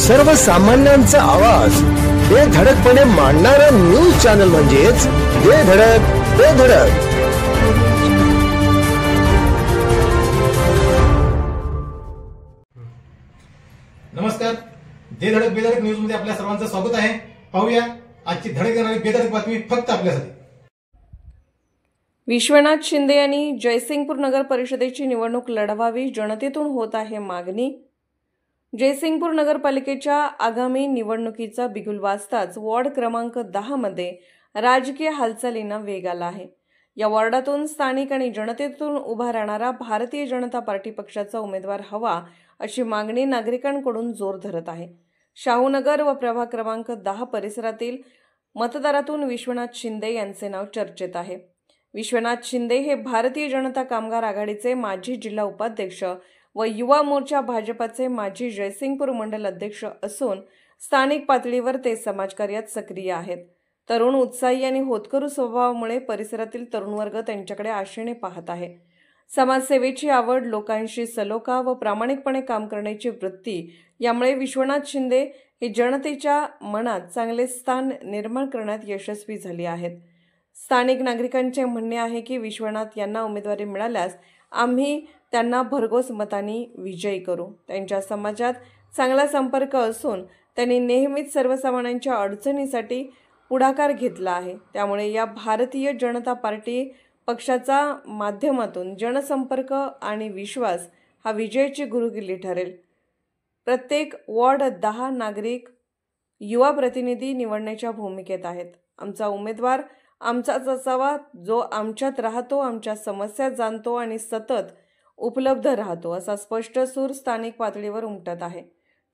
सर्वसामान्यांचा आवाज बेधडकपणे मांडणारा न्यूज चॅनल म्हणजेच बेधडक बेधडक। नमस्कार, बेधडक बेधडक न्यूज मध्ये आपल्या सर्वांचं स्वागत आहे। पाहूया आजची धडक देणारी बेधडक बातमी फक्त आपल्यासाठी। विश्वनाथ शिंदे यांनी जयसिंगपूर नगर परिषदेची निवडणूक लढवावी, जनतेतून होत आहे मागणी। जयसिंगपूर नगरपालिकेच्या आगामी निवडणुकीचा बिगुल वाजताच वॉर्ड क्रमांक 10 मध्ये राजकीय हालचालींना वेग आला आहे। या वॉर्डातून स्थानिक आणि जनतेतून उभा राहणारा भारतीय जनता पार्टी पक्षाचा उमेदवार हवा अशी मागणी नागरिकांकडून जोर धरत आहे। शाहूनगर व प्रभाग क्रमांक 10 परिसरातील मतदारातून विश्वनाथ शिंदे यांचे नाव चर्चेत आहे। विश्वनाथ शिंदे हे भारतीय जनता कामगार आघाडीचे माजी जिल्हा उपाध्यक्ष व युवा मोर्चा भाजपाचे माजी जयसिंगपूर मंडल अध्यक्ष असून स्थानिक पातळीवर ते समाजकार्यात सक्रिय आहेत। तरुण, उत्साही आणि होतकरू स्वभावामुळे परिसरातील तरुण वर्ग त्यांच्याकडे आशेने पाहत आहे। समाजसेवेची आवड, लोकांशी सलोखा व प्रामाणिकपणे काम करण्याची वृत्ती यामुळे विश्वनाथ शिंदे हे जनतेच्या मनात चांगले स्थान निर्माण करण्यात यशस्वी झाले आहेत। स्थानिक नागरिकांचे म्हणणे आहे की विश्वनाथ यांना उमेदवारी मिळाल्यास आम्ही त्यांना भरघोस मतांनी विजयी करू। त्यांच्या समाजात चांगला संपर्क असून त्यांनी नेहमीच सर्वसामान्यांच्या अडचणीसाठी पुढाकार घेतला आहे। त्यामुळे या भारतीय जनता पार्टी पक्षाच्या माध्यमातून जनसंपर्क आणि विश्वास हा विजयाची गुरुकिल्ली ठरेल। प्रत्येक वॉर्ड 10 नागरिक युवा प्रतिनिधी निवडण्याच्या भूमिकेत आहेत। आमचा उमेदवार आमचाच असावा, जो आमच्यात राहतो, आमच्या समस्या जाणतो आणि सतत उपलब्ध राहतो, असा स्पष्ट सूर स्थानिक पातळीवर उमटत आहे।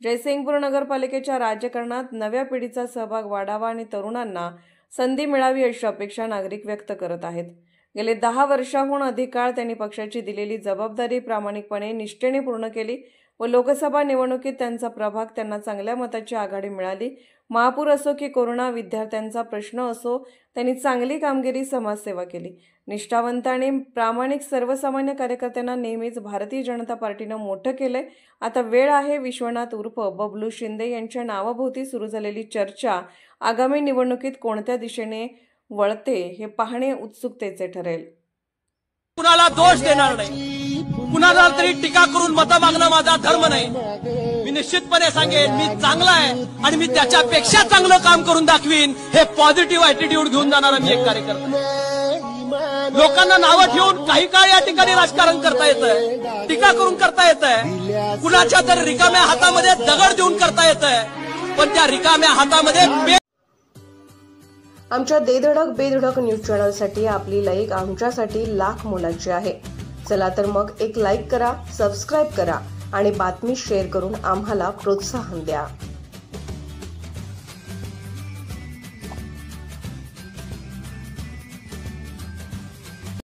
जयसिंगपूर नगरपालिकेच्या राजकारणात नव्या पिढीचा सहभाग वाढावा आणि तरुणांना संधी मिळावी अशी अपेक्षा नागरिक व्यक्त करत आहेत। गेले 10 वर्षांहून अधिक काळ त्यांनी पक्षाची दिलेली जबाबदारी प्रामाणिकपणे निष्ठेने पूर्ण केली व लोकसभा निवडणुकीत त्यांचा प्रभाग त्यांना चांगल्या मताची आघाडी मिळाली। महापूर असो की कोरोना, विद्यार्थ्यांचा प्रश्न असो, त्यांनी चांगली कामगिरी, समाजसेवा केली। निष्ठावंत आणि प्रामाणिक सर्वसामान्य कार्यकर्त्यांना नेहमीच भारतीय जनता पार्टीनं मोठं केलंय। आता वेळ आहे विश्वनाथ उर्फ बबलू शिंदे यांच्या नावाभोवती सुरू झालेली चर्चा आगामी निवडणुकीत कोणत्या दिशेने वळते हे पाहणे उत्सुकतेचे ठरेल। कुणाला दोष देणार नाही, कुणाला तरी टीका करून मतं मागणं माझा धर्म नाही। मी निश्चितपणे सांगेन मी चांगला आहे आणि मी त्याच्यापेक्षा चांगलं काम करून दाखवीन, हे पॉझिटिव्ह ॲटिट्यूड घेऊन जाणारा मी एक कार्यकर्ता। लोकांना नावं ठेवून काही काळ या ठिकाणी राजकारण करता येतंय, टीका करून करता येतंय, कुणाच्या तर रिकाम्या हातामध्ये दगड देऊन करता येतंय, पण त्या रिकाम्या हातामध्ये आमच्या बेधडक बेधडक न्यूज चॅनलसाठी आपली लाईक आमच्यासाठी लाख मोलाची आहे। चला तर मग एक लाईक करा, सबस्क्राईब करा आणि बातमी शेअर करून आम्हाला प्रोत्साहन द्या।